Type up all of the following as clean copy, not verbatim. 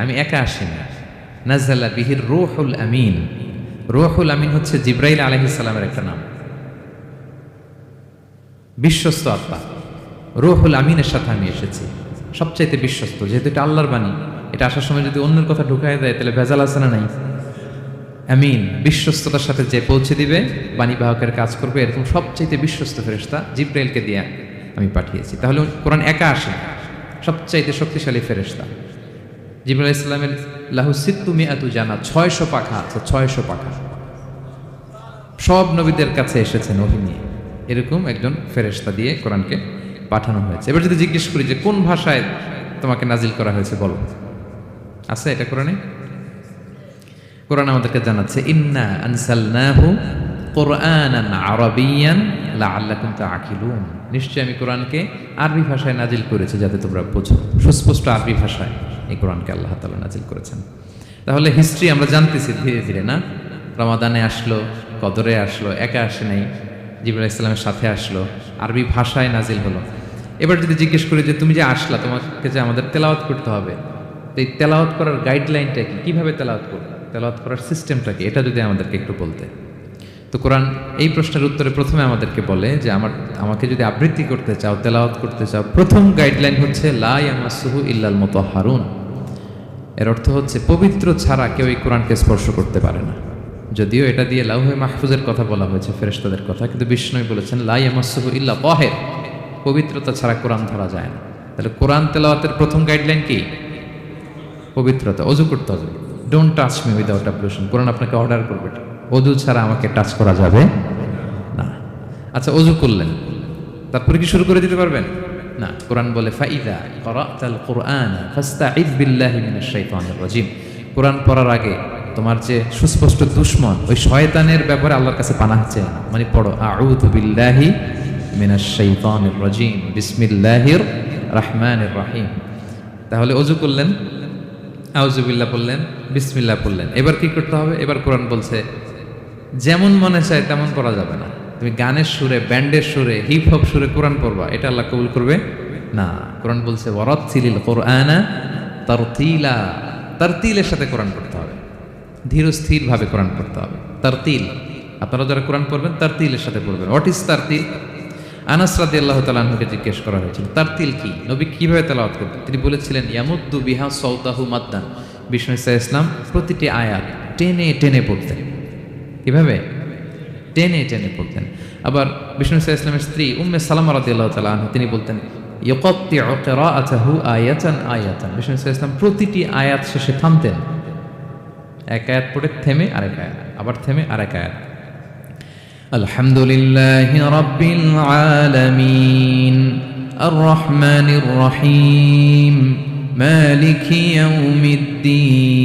আমি একা আসিনি। নাযালা বিহির রূহুল আমিন। রূহুল আমিন হচ্ছে জিবরাইল আলাইহিস সালামের একটা নাম, বিশ্বস্ত আত্মা। রূহুল আমিনের সাথে আমি এসেছি, সবচাইতে বিশ্বস্ত। যেহেতু এটা আল্লাহর বাণী, এটা আসার সময় যদি অন্যের কথা ঢুকায় দেয় তাহলে ভেজাল আছে না নাই? আমিন, বিশ্বস্ততার সাথে যে পৌঁছে দিবে, বাণী বাহকের কাজ করবে, এরকম সবচাইতে বিশ্বস্ত ফেরেশতা জিবরাইলকে দিয়ে আমি পাঠিয়েছি। তাহলে কোরআন একা আসে, সবচাইতে শক্তিশালী ফেরেশতা। জিবরাইল আলাইহিস সালামের লাহু সিত্তু মিআতু জানাহ, 600 পাখা আছে, 600 পাখা। সব নবীদের কাছে এসেছেন ওহী নিয়ে। এরকম একজন ফেরেশতা দিয়ে কোরআনকে পাঠানো হয়েছে। এবার যদি জিজ্ঞেস করি যে কোন ভাষায় তোমাকে নাজিল করা হয়েছে বলো, আছে এটা কোরআনে? কোরআন আমাদেরকে জানাচ্ছে ইন্না আনসালনাহু কুরআনান আরাবিয়ান লাআল্লাকুম তাআকিলুন। নিশ্চয়ই আমি কোরআনকে আরবি ভাষায় নাজিল করেছি যাতে তোমরা বোঝো। সুস্পষ্ট আরবি ভাষায় এই কোরআনকে আল্লাহ তাআলা নাজিল করেছেন। তাহলে হিস্ট্রি আমরা জানতেছি ধীরে ধীরে, না? রমাদানে আসলো, কদরে আসলো, একা আসে নাই, জিবরাইল আলাইহিস সালামের সাথে আসলো, আরবি ভাষায় নাজিল হলো। এবার যদি জিজ্ঞেস করি যে তুমি যে আসলা, তোমাকে যে আমাদের তেলাওয়াত করতে হবে, তো এই তেলাওয়াত করার গাইডলাইনটা কি, কিভাবে তেলাওয়াত করবে, তেলাওয়াত করার সিস্টেমটা কি, এটা যদি আমাদেরকে একটু বলতে। তো কোরআন এই প্রশ্নের উত্তরে প্রথমে আমাদেরকে বলে যে আমাকে যদি আবৃত্তি করতে চাও, তেলাওয়াত করতে চাও, প্রথম গাইডলাইন হচ্ছে লা ইয়ামাসসুহু ইল্লাল মুতাহহারুন। এর অর্থ হচ্ছে পবিত্র ছাড়া কেউ এই কোরআনকে স্পর্শ করতে পারে না। যদিও এটা দিয়ে লাউহে মাহফুজের কথা বলা হয়েছে, ফেরেশতাদের কথা, কিন্তু বিষ্ণু বলেছেন লা ইয়ামাসসুহু ইল্লা তাহির, পবিত্রতা ছাড়া কোরআন ধরা যায় না। তাহলে কোরআন তেলাওয়াতের প্রথম গাইডলাইন কি? পবিত্রতা। অজু করতে হবে, ডোন্ট টাচ মি উইদাউট অ্যাবলুশন। কোরআন আপনাকে অর্ডার করবে, অজু ছাড়া আমাকে টাচ করা যাবে না। আচ্ছা, অজু করলেন, তারপরে কি শুরু করে দিতে পারবেন? না। কোরআন বলে ফাইদা ক্বরাতাল কুরআনা ফাস্তাইদ বিল্লাহি মিনাশ শাইতানির রাজিম। কোরআন পড়ার আগে তোমার যে সুস্পষ্ট দুশমন ওই শয়তানের ব্যাপারে আল্লাহর কাছে পানাহ চেয়ে নাও। মানে পড়ো আউযু বিল্লাহি মিনাশ শাইতানির রাজিম বিসমিল্লাহির রহমানির রহিম। তাহলে অজু করলেন, আউযু বিল্লাহ পড়লেন, বিসমিল্লাহ পড়লেন। এবার কি করতে হবে? এবার কোরআন বলছে যেমন মনে চায় তেমন পড়া যাবে না। তুমি গানের সুরে, ব্যান্ডের সুরে, হিপ হপ সুরে কোরআন পড়বা, এটা আল্লাহ কবুল করবে না। কোরআন বলছে ওয়ারাত্তিলিল কুরআনা তারতিলা। তারতিলের সাথে কোরআন পড়তে হবে, ধীর স্থির ভাবে কোরআন পড়তে হবে। তারতিল, আপনারা যারা কোরআন পড়বেন তারতিলের সাথে পড়বেন। What is তারতিল? আনাস রাদিয়াল্লাহু তাআলা আনহুকে জিজ্ঞেস করা হয়েছিল তারতিল কি, নবী কিভাবে তেলাওয়াত করতেন। তিনি বলেছিলেন ইয়ামুদ্দু বিহা সাওতাহু মাদ্দান। বিষ্ণু ইসলাম প্রতিটি আয়াত টেনে টেনে পড়তেন। কিভাবে? টেনে টেনে পড়তেন। আবার বিষ্ণু ইসলামের স্ত্রী উম্মে সালামা রাদিয়াল্লাহু তাআলা আনহা, তিনি বলতেন ইয়াকাত্তিউ কিরাআতাহু আয়াতান আয়াতান। বিষ্ণু ইসলাম প্রতিটি আয়াত শেষে থামতেন, এক আয়াত পড়ে থেমে আরেক আয়াত, আবার থেমে আরেক আয়াত। আলহামদুলিল্লাহি রাব্বিল আলামিন আর রহমানির রহিম মালিকি ইয়াউমিদ্দিন।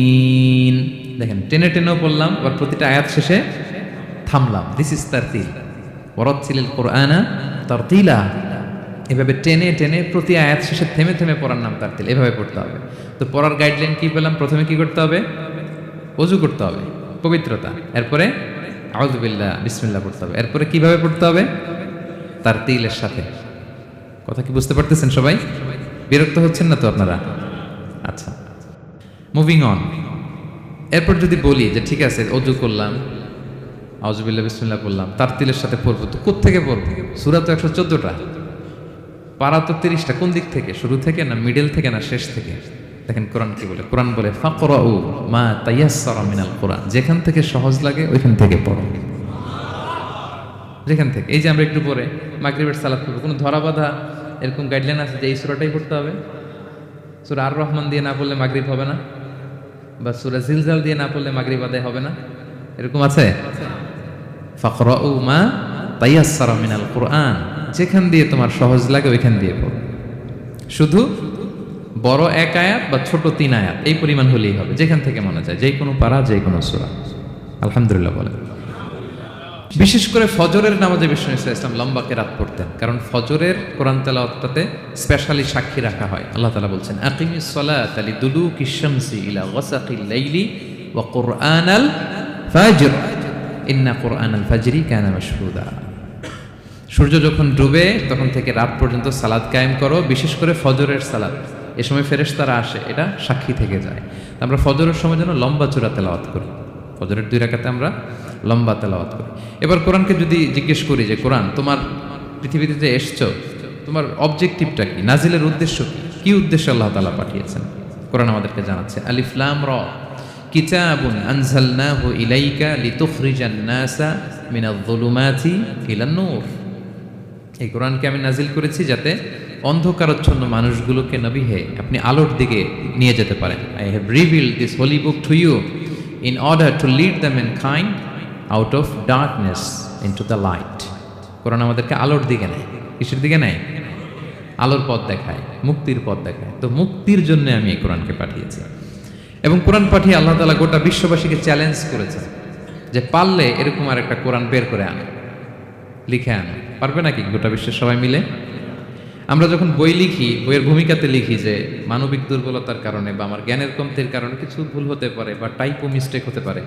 দেখেন টেনে টেনেও পড়লাম, আবার প্রতিটা আয়াত শেষে থামলাম। This is তারতিল। ওয়ারাত্তিলিল কুরআনা তারতিলা। এভাবে টেনে টেনে প্রতি আয়াত শেষে থেমে থেমে পড়ার নাম তারতিল। এভাবে পড়তে হবে। তো পড়ার গাইডলাইন কি পেলাম? প্রথমে কি করতে হবে? ওযু করতে হবে, পবিত্রতা। এরপরে আউযু বিল্লাহ, বিসমিল্লাহ পড়তে হবে। এরপরে কিভাবে পড়তে হবে? তারতিলের সাথে। কথা কি বুঝতে পারতেছেন সবাই? বিরক্ত হচ্ছেন না তো আপনারা? আচ্ছা, মুভিং অন। এরপর যদি বলি যে ঠিক আছে ওযু করলাম, আউযু বিল্লাহ বিসমিল্লাহ পড়লাম, তারতিলের সাথে পড়বো, তো কোত্থেকে পড়বো? সূরা তো 114টা, পারা তো 30টা। কোন দিক থেকে? শুরু থেকে না মিডল থেকে না শেষ থেকে? দেখেন কোরআন কি বলে। কোরআন বলে ফাকরাউ মা তায়াসসারা মিনাল কোরআন। যেখান থেকে সহজ লাগে ওইখান থেকে পড়ো, যেখান থেকে। এই যে আমরা একটু পরে মাগরিবের সালাত করবো, কোনো ধরা বাঁধা এরকম গাইডলাইন আছে যে এই সূরাটাই পড়তে হবে? সূরা আর রহমান দিয়ে না পড়লে মাগরিব হবে না, বা সূরা জিলজাল দিয়ে না পড়লে মাগরিব আদায় হবে না, এরকম আছে? ফাকরাউ মা তায়াসসারা মিনাল কোরআন। যেখান দিয়ে তোমার সহজ লাগে ওইখান দিয়ে পড়ো। শুধু বড় এক আয়াত বা ছোট 3 আয়াত এই পরিমাণ হলেই হবে, যেখান থেকে মনে যায়, যে কোনো পারা, যে কোনো সূরা। আলহামদুলিল্লাহ বলেন। বিশেষ করে ফজরের নামাজে বিষ্ণু ইসলাম লম্বা কেরাত পড়তেন, কারণ ফজরের কোরআন তেলাওয়াতটাতে স্পেশালি সাক্ষী রাখা হয়। আল্লাহ তাআলা বলছেন আকিমিস সালাতা লিদুলুকিশ শামসি ইলা গাসাকিল লাইলি ওয়া কুরআনাল ফাজর ইন্না কুরআনাল ফাজরি কানা মাশহুদা। সূর্য যখন ডুবে তখন থেকে রাত পর্যন্ত সালাত কায়েম করো, বিশেষ করে ফজরের সালাত। এ সময় ফেরেশতারা আসে, এটা সাক্ষী থেকে যায়। আমরা ফজরের সময় যেন লম্বা চূড়া তেলাওয়াত করি, ফজরের 2 রাকাতে আমরা লম্বা তেলাওয়াত করি। এবার কোরআনকে যদি জিজ্ঞেস করি যে কোরআন তোমার পৃথিবীতে যে এসছো, তোমার অবজেক্টিভটা কি, নাজিলের উদ্দেশ্য কি, কি উদ্দেশ্যে আল্লাহ তাআলা পাঠিয়েছেন, কোরআন আমাদেরকে জানাচ্ছে। আলিফ লাম র কিতাবুন আনজালনাহু ইলাইকা লিতুখরিজান নাসা মিনাল যুলুমাতি ইলান নূর। এই কোরআনকে আমি নাজিল করেছি যাতে অন্ধকারাচ্ছন্ন মানুষগুলোকে নবী হে আপনি আলোর দিকে নিয়ে যেতে পারেন। I have revealed this holy book to you in order to lead the mankind out of darkness into the light. Quran আমাদেরকে আলোর দিকে নেয়। কিসের দিকে নেয়? আলোর পথ দেখায়, মুক্তির পথ দেখায়। তো মুক্তির জন্য আমি এই কোরআনকে পাঠিয়েছি। এবং কোরআন পাঠিয়ে আল্লাহ তাআলা গোটা বিশ্ববাসীকে চ্যালেঞ্জ করেছেন যে পারলে এরকম আর একটা কোরআন বের করে আনো, লিখে আনো। পারবে নাকি গোটা বিশ্বের সবাই মিলে? আমরা যখন বই লিখি, বইয়ের ভূমিকাতে লিখি যে মানবিক দুর্বলতার কারণে বা আমার জ্ঞানের কমতির কারণে কিছু ভুল হতে পারে বা টাইপো মিস্টেক হতে পারে।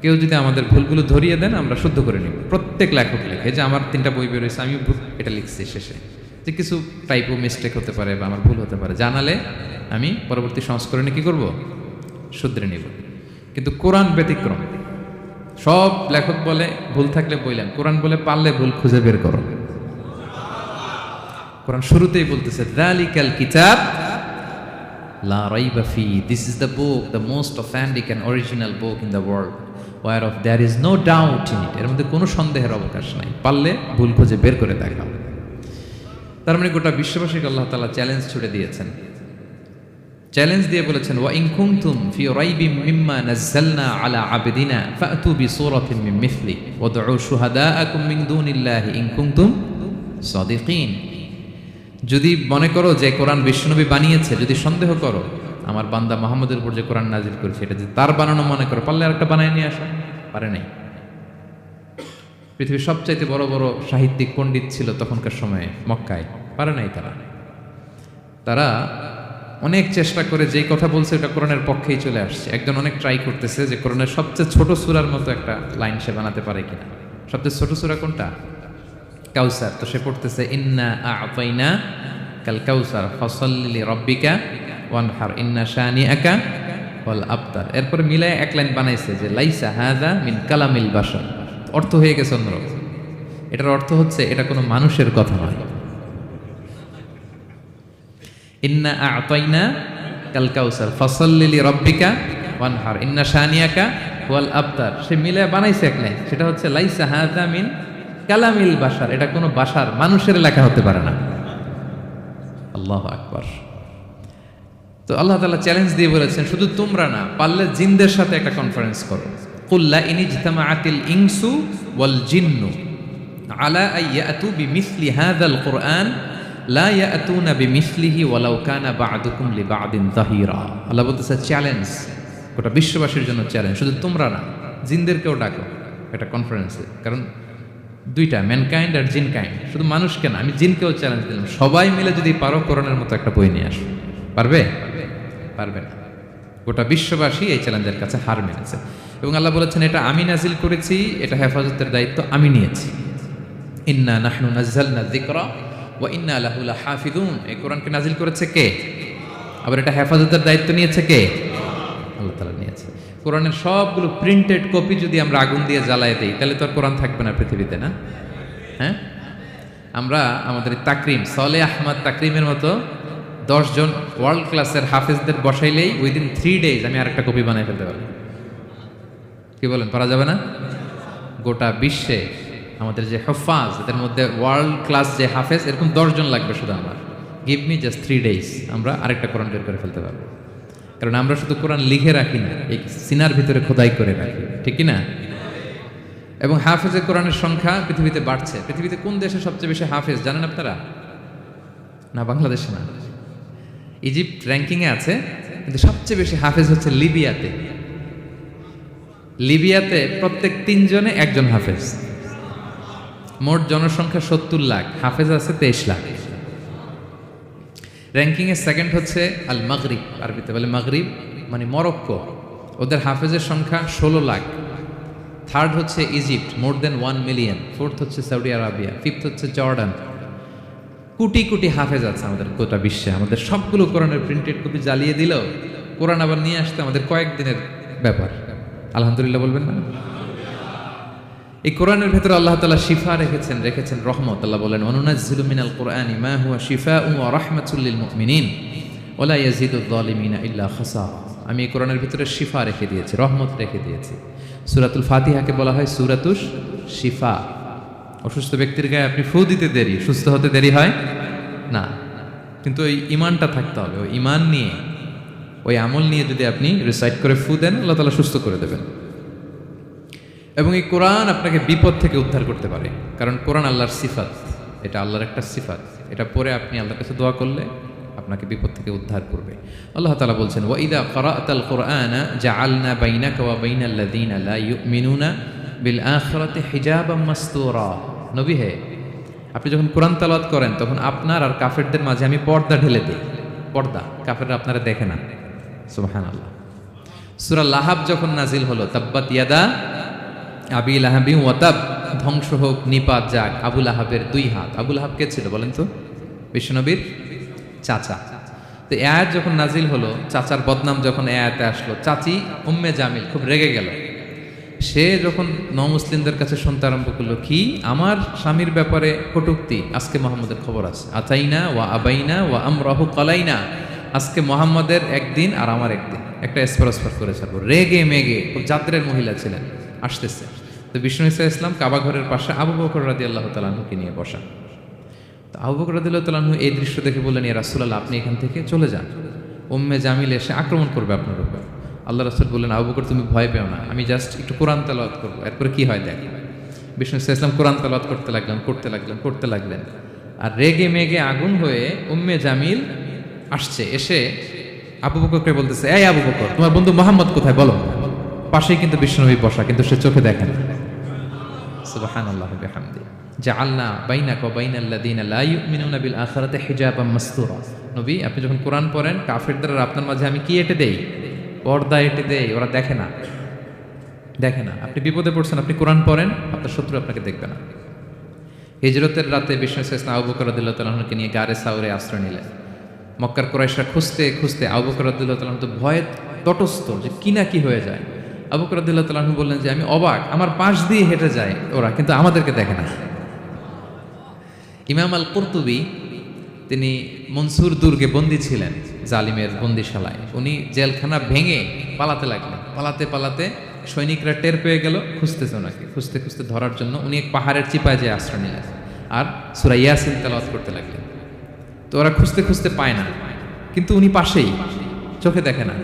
কেউ যদি আমাদের ভুলগুলো ধরিয়ে দেন আমরা শুদ্ধ করে নিব। প্রত্যেক লেখক লেখে যে আমার 3টা বই বেরোয়েছে, আমি এটা লিখছি শেষে, যে কিছু টাইপো মিস্টেক হতে পারে বা আমার ভুল হতে পারে, জানালে আমি পরবর্তী সংস্করণে কি করব? শুধরে নিব। কিন্তু কোরআন ব্যতিক্রম। সব লেখক বলে ভুল থাকলে বললেন, কোরআন বলে পারলে ভুল খুঁজে বের করো। কোরআন শুরুতেই বলতেছে যালিকাল কিতাব লা রাইবা ফি, this is the book, the most authentic and original book in the world war of there is no doubt in it. এর মধ্যে কোনো সন্দেহের অবকাশ নাই, পারলে ভুল খুঁজে বের করে দেখাও। তার মানে গোটা বিশ্ববাসীকে আল্লাহ তাআলা চ্যালেঞ্জ ছুড়ে দিয়েছেন। চ্যালেঞ্জ দিয়ে বলেছেন ওয়া ইন কুনতুম ফি রাইবিম মিম্মা নাযালনা আলা আবদিনা ফাতু বিসূরাতিন মিন মিসলি ওয়াদউ শুহাদাআকুম মিন দুনিল্লাহি ইন কুনতুম সাদিকিন। যদি মনে করো যে কোরআন বিশ্বনবী বানিয়েছে, যদি সন্দেহ করো আমার বান্দা মুহাম্মদের উপর যে কোরআন নাজিল করেছে এটা যে তার বানানো মনে করো, পারলে আরেকটা বানায় নিয়ে আসো। পারে নাই। পৃথিবীর সবচাইতে বড় বড় সাহিত্যিক পণ্ডিত ছিল তখনকার সময়ে মক্কায়, পারে নাই তারা অনেক চেষ্টা করে যেই কথা বলছে এটা কোরআনের পক্ষেই চলে আসছে। একজন অনেক ট্রাই করতেছে যে কোরআনের সবচেয়ে ছোট সূরার মতো একটা লাইন সে বানাতে পারে কিনা। সবচেয়ে ছোট সূরা কোনটা? কাউসার। তো সে পড়তেছে ইন্না আ'তাইনা কাল কাউসার ফাসাল্লি লিরাব্বিকা ওয়ানহার ইন্না শানিআকা ওয়াল আবতার। এরপরে মিলায় এক লাইন বানাইছে যে লাইসা হাযা মিন কালামিল বাশার। অর্থ হয়ে গেছে অন্যরকম। এটার অর্থ হচ্ছে এটা কোনো মানুষের কথা নয়। ইন্না আ'তাইনা কাল কাউসার ফাসাল্লি লিরাব্বিকা ওয়ানহার ইন্না শানিআকা ওয়াল আবতার। সে মিলায় বানাইছে এক লাইন, সেটা হচ্ছে লাইসা হাযা মিন কালামিল বাশার। এটা কোনো বাশার, মানুষের লেখা হতে পারে না। আল্লাহু আকবার। তো আল্লাহ তাআলা চ্যালেঞ্জ দিয়ে বলেছেন শুধু তোমরা না, পারলে জিনদের সাথে একটা কনফারেন্স করো। কুল লা ইন ইজতামাআতিল ইনসু ওয়াল জিন্নু আলা আইয়াতু বিমিসলি হাযাল কুরআন লা ইয়াতুনা বিমিসলিহি ওয়ালাউ কানা বা'দুকুম লিবা'দিন যাহিরা। আল্লাহ বলতেছে চ্যালেঞ্জ, গোটা বিশ্ববাসীর জন্য চ্যালেঞ্জ। শুধু তোমরা না, জিনদেরকেও ডাকো একটা কনফারেন্সে। কারণ দুইটা, ম্যানকাইন্ড আর জিনকাইন্ড। শুধু মানুষকে না, আমি জিনকেও চ্যালেঞ্জ দিলাম, সবাই মিলে যদি পারো কোরআনের মতো একটা বই নিয়ে আসো। পারবে? পারবে না। গোটা বিশ্ববাসী এই চ্যালেঞ্জের কাছে হার মেনেছে। এবং আল্লাহ বলেছেন এটা আমি নাজিল করেছি, এটা হেফাজতের দায়িত্ব আমি নিয়েছি। ইন্না নাহনু নাযালনা যিকরা ওয়া ইন্না লাহু লাহাফিজুন। এই কোরআনকে নাজিল করেছে কে? আবার এটা হেফাজতের দায়িত্ব নিয়েছে কে? আল্লাহ তাআলা নিয়েছে। কোরআনের সবগুলো প্রিন্টেড কপি যদি আমরা আগুন দিয়ে জ্বালায় দিই তাহলে তো আর কোরআন থাকবে না পৃথিবীতে, না? হ্যাঁ, আমরা আমাদের তাকরিম সলে আহমদ তাকরিমের মতো 10 জন ওয়ার্ল্ড ক্লাসের হাফেজদের বসাইলেই উইদিন 3 days আমি আরেকটা কপি বানাই ফেলতে পারবো। কি বলেন, পারা যাবে না? গোটা বিশ্বে আমাদের যে হুফাজ, এদের মধ্যে ওয়ার্ল্ড ক্লাস যে হাফেজ, এরকম 10 জন লাগবে শুধু আমার। গিভ মি জাস্ট 3 days, আমরা আরেকটা কোরআন বের করে ফেলতে পারবো। কারণ আমরা শুধু কোরআন লিখে রাখি না, এই সিনার ভিতরে খোদাই করে রাখি, ঠিক কি না? এবং হাফেজে কোরআনের সংখ্যা পৃথিবীতে বাড়ছে। পৃথিবীতে কোন দেশে সবচেয়ে বেশি হাফেজ জানেন আপনারা? না, বাংলাদেশে না, ইজিপ্ট র্যাঙ্কিংয়ে আছে, কিন্তু সবচেয়ে বেশি হাফেজ হচ্ছে লিবিয়াতে। লিবিয়াতে প্রত্যেক 3 জনে একজন হাফেজ। মোট জনসংখ্যা 70 লাখ, হাফেজ আছে 23 লাখ। র্যাঙ্কিংয়ে সেকেন্ড হচ্ছে আল মাগরিব, আরবিতে বলে মাগরিব মানে মরক্কো, ওদের হাফেজের সংখ্যা 16 লাখ। থার্ড হচ্ছে ইজিপ্ট, মোর দেন 1 মিলিয়ন। ফোর্থ হচ্ছে সৌদি আরবিয়া, ফিফথ হচ্ছে জর্ডান। কোটি কোটি হাফেজ আছে আমাদের গোটা বিশ্বে, আমাদের সবগুলো কোরআনের প্রিন্টেড কপি জ্বালিয়ে দিল, কোরআন আবার নিয়ে আসতে আমাদের কয়েকদিনের ব্যাপার। আলহামদুলিল্লাহ বলবেন না? এই কোরআনের ভেতরে আল্লাহ তাআলা শিফা রেখেছেন রহমত। আল্লাহ বলেন, ওয়ানুনাজ্জিলু মিনাল কুরআনি মা হুয়া শিফাউন ওয়া রাহমাতুল লিল মুমিনিন ওয়া লা ইয়াজিদুয যালিমিনা ইল্লা খাসারা। আমি এই কোরআনের ভিতরে শিফা রেখে দিয়েছি, রহমত রেখে দিয়েছি। সূরাতুল ফাতিহাকে বলা হয় সূরাতুশ শিফা। অসুস্থ ব্যক্তির গায়ে আপনি ফু দিতে দেরি, সুস্থ হতে দেরি হয় না, কিন্তু ওই ইমানটা থাকতে হবে। ওই ইমান নিয়ে, ওই আমল নিয়ে যদি আপনি রিসাইট করে ফু দেন, আল্লাহ তাআলা সুস্থ করে দেবেন। এবং এই কোরআন আপনাকে বিপদ থেকে উদ্ধার করতে পারে, কারণ কোরআন আল্লাহর সিফাত, এটা আল্লাহর একটা সিফাত। এটা পরে আপনি আল্লাহর কাছে দোয়া করলে আপনাকে বিপদ থেকে উদ্ধার করবে। আল্লাহ তাআলা বলছেন, ওয়া ইযা ক্বারা'তাল কুরআনা জাআলনা বাইনাকা ওয়া বাইনাল্লাযীনা লা ইউমিনুনা বিল আখিরাতি হিজাবাম মাসতুরা। নবী হে, আপনি যখন কোরআন তেলাওয়াত করেন তখন আপনার আর কাফেরদের মাঝে আমি পর্দা ঢেলে দিই। পর্দা, কাফেররা আপনারা দেখে না। সুবহানাল্লাহ। সূরা লাহাব যখন নাজিল হলো, তাব্বাত ইয়াদা আবি লাহাবি ওয়া তাব, ধ্বংস হোক, নিপাত যাক আবু লাহাবের দুই হাত। আবু লাহাব কে ছিল বলেন তো? বিশ্বনবীর চাচা। তো এই আয়াত যখন নাজিল হলো, চাচার বদনাম যখন এই আয়াতে আসলো, চাচি উম্মে জামিল খুব রেগে গেল। সে যখন নমুসলিমদের কাছে শুনতে আরম্ভ করলো, কি আমার স্বামীর ব্যাপারে কটূক্তি, আজকে মোহাম্মদের খবর আছে, আতাইনা ওয়া আবাইনা ওয়া আমরাহু কালাইনা, আজকে মোহাম্মদের একদিন আর আমার একদিন, একটা এসপার করে ছাড়বো। রেগে মেগে, খুব জাদ্রের মহিলা ছিলেন, আসতেছে। তো বিষ্ণু ঈসা ইসলাম কাবা ঘরের পাশে আবু বকর রাদিয়াল্লাহু তাআলা আনহুকে নিয়ে বসা। তো আবু বকর রাদিয়াল্লাহু তাআলা আনহু এই দৃশ্য দেখে বললেন, ইয়া রাসূলুল্লাহ, আপনি এখান থেকে চলে যান, উম্মে জামিল এসে আক্রমণ করবে আপনার উপর। আল্লাহ রাসূল বললেন, আবু বকর তুমি ভয় পেও না, আমি জাস্ট একটু কোরআন তেলাওয়াত করবো, এরপরে কি হয় দেখ। বিষ্ণু ঈসা ইসলাম কোরআন তেলাওয়াত করতে লাগলেন। আর রেগে মেগে আগুন হয়ে উম্মে জামিল আসছে, এসে আবু বকরকে বলতেছে, এই আবু বকর, তোমার বন্ধু মুহাম্মদ কোথায় বলো। পাশেই কিন্তু বিশ্বনবী বসা, কিন্তু সে চোখে দেখে না। সুবহানাল্লাহ ওয়া বিহামদিহি। জাআলনা বাইনাকা ওয়া বাইনাল্লাযীনা লা ইউমিনুনা বিল আখিরাতি হিজাবাম মাসতুরা। নবী, আপনি যখন কোরআন পড়েন, কাফেরদের আর আপনার মাঝে আমি কি এঁটে দেই? পর্দা এঁটে দেই, ওরা দেখে না। আপনি বিপদে পড়ছেন, আপনি কোরআন পড়েন, আপনার শত্রু আপনাকে দেখবে না। হিজরতের রাতে বিষ্ণু ইসলাম আবু বকর রাদিয়াল্লাহু তাআলা আনহুকে নিয়ে গারে সাউরে আশ্রয় নিলেন। মক্কার কুরাইশরা খুঁজতে আবু বকর রাদিয়াল্লাহু তাআলা তো ভয়ে তটস্থ, যে কি না কি হয়ে যায়। আবু বকর রাদিয়াল্লাহু তাআলা আনহু বললেন যে আমি অবাক, আমার পাশ দিয়ে হেঁটে যায় ওরা, কিন্তু আমাদেরকে দেখে না। ইমাম আল কুরতুবী, তিনি মনসুর দুর্গে বন্দী ছিলেন, জালিমের বন্দিশালায়। উনি জেলখানা ভেঙে পালাতে সৈনিকরা টের পেয়ে গেল, খুঁজতেছে ওনাকে, খুঁজতে ধরার জন্য উনি এক পাহাড়ের চিপায় যেয়ে আশ্রয় নিলেন আর সূরা ইয়াসিন তেলাওয়াত করতে লাগলেন। তো ওরা খুঁজতে পায় না, কিন্তু উনি পাশেই, চোখে দেখে না।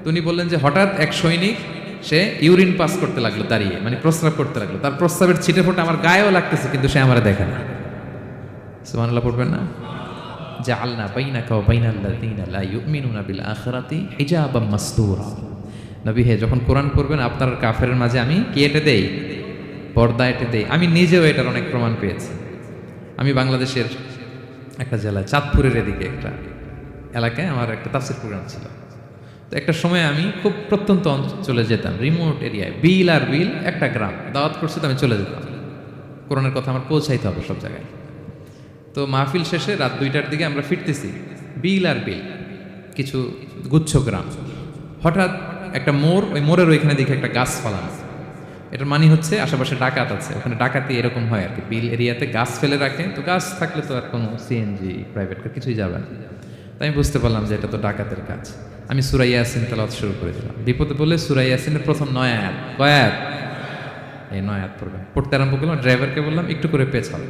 তো উনি বললেন যে হঠাৎ এক সৈনিক, সে ইউরিন পাস করতে লাগলো দাঁড়িয়ে, মানে প্রস্রাব করতে লাগলো, তার প্রস্রাবের ছিটে ফোঁটা আমার গায়েও লাগতেছে, কিন্তু সে আমার দেখে না। সুবহানাল্লাহ পড়বেন না? জাআলনা বাইনাকা ওয়া বাইনাল্লাযীনা লা ইউমিনুনা বিল আখিরাতি হিজাবাম মাসতুরা। নবী হে, যখন কোরআন পড়বেন আপনার কাফেরের মাঝে আমি কি এঁটে দেই? পর্দা এঁটে দেই। আমি নিজেও এটার অনেক প্রমাণ পেয়েছি। আমি বাংলাদেশের একটা জেলায়, চাঁদপুরের এদিকে একটা এলাকায় আমার একটা তাফসীর প্রোগ্রাম ছিল। তো একটা সময় আমি খুব প্রত্যন্ত অঞ্চলে যেতাম, রিমোট এরিয়ায়, বিল একটা গ্রাম, দাওয়াত করছে তো আমি চলে যেতাম। কোরআনের কথা আমার পৌঁছাইতে হবে সব জায়গায়। তো মাহফিল শেষে রাত 2টার দিকে আমরা ফিরতেছি, বিল কিছু গুচ্ছ গ্রাম। হঠাৎ একটা মোড়, ওই মোড়ের ওইখানে দেখে একটা গাছ ফালানো। এটার মানে হচ্ছে আশেপাশে ডাকাত আছে, ওখানে ডাকাতি এরকম হয় আর কি, বিল এরিয়াতে গাছ ফেলে রাখে। তো গাছ থাকলে তো আর কোনো সিএনজি, প্রাইভেট কার কিছুই যাবে না। তাই আমি বুঝতে পারলাম যে এটা তো ডাকাতের কাজ। আমি সূরা ইয়াসিন তেলাওয়াত শুরু করে দিলাম। বিপদে বলে সূরা ইয়াসিনের প্রথম 9 আয়াত, কয় আয়াত? এই 9 আয়াত পড়তে আরম্ভ করলাম। ড্রাইভারকে বললাম একটু করে পেছাও।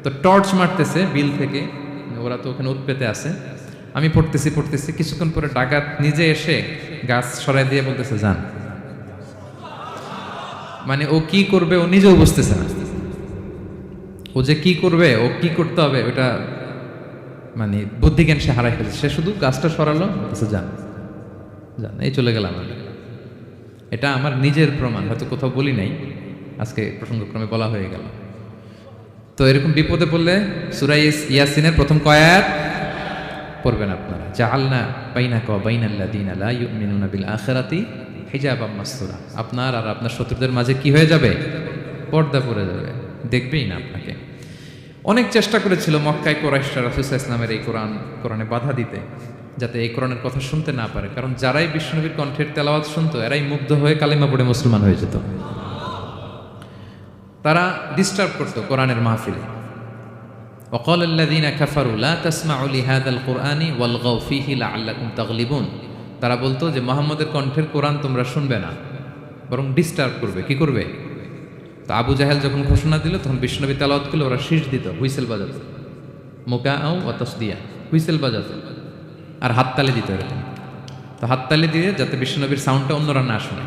তো টর্চ মারতেছে বিল থেকে, ওরা তো ওখানে উৎপেতে আছে। আমি পড়তেছি, কিছুক্ষণ পরে ডাকাত নিজে এসে গাছ সরাই দিয়ে বলতেছে যান। মানে ও কি করবে ও নিজেও বুঝতেছে না, ও যে কি করবে, ও কি করতে হবে ওটা মানে বুদ্ধিজ্ঞান সে হারাই ফেলেছে। সে শুধু গাছটা সরালো, বলতেছে যান। এই চলে গেলাম আমি। এটা আমার নিজের প্রমাণ, হয়তো কোথাও বলি নাই, আজকে প্রসঙ্গক্রমে বলা হয়ে গেল। তো এরকম বিপদে পড়লে সূরা ইয়াসিনের প্রথম কয় আয়াত পড়বেন আপনারা। জাআলনা বাইনাকা ওয়া বাইনাল্লাযীনা লা ইউমিনুনা বিল আখিরাতি হিজাবাম মাসতুরা। আপনার আর আপনার শত্রুদের মাঝে কি হয়ে যাবে? পর্দা পড়ে যাবে, দেখবেই না আপনাকে। অনেক চেষ্টা করেছিল মক্কায় কোরাইশরা রাসূল সাল্লাল্লাহু আলাইহি ওয়াসাল্লামের এই কোরআনে বাধা দিতে, যাতে এই কোরআনের কথা শুনতে না পারে। কারণ যারাই বিশ্বনবীর কণ্ঠের তেলাওয়াত শুনতো এরাই মুগ্ধ হয়ে কালিমা পড়ে মুসলমান হয়ে যেত। তারা ডিস্টার্ব করতো কোরআনের মাহফিলে। وقال الذين كفروا لا تسمعوا لهذا القرآن والغوا فيه لعلكم تغلبون। তারা বলতো যে মুহাম্মদের কণ্ঠের কোরআন তোমরা শুনবে না, বরং ডিস্টার্ব করবে। কি করবে? তো আবু জাহেল যখন ঘোষণা দিল তখন বিশ্বনবী তেলাওয়াত করলে ওরা শীষ দিত, হুইসেল বাজাতো, মুকাআউ ওয়া তাসদিয়া, হুইসেল বাজাতো আর হাততালি দিত এরকম। তো হাততালি দিয়ে যাতে বিশ্বনবীর সাউন্ডটা অন্যরা না শুনে,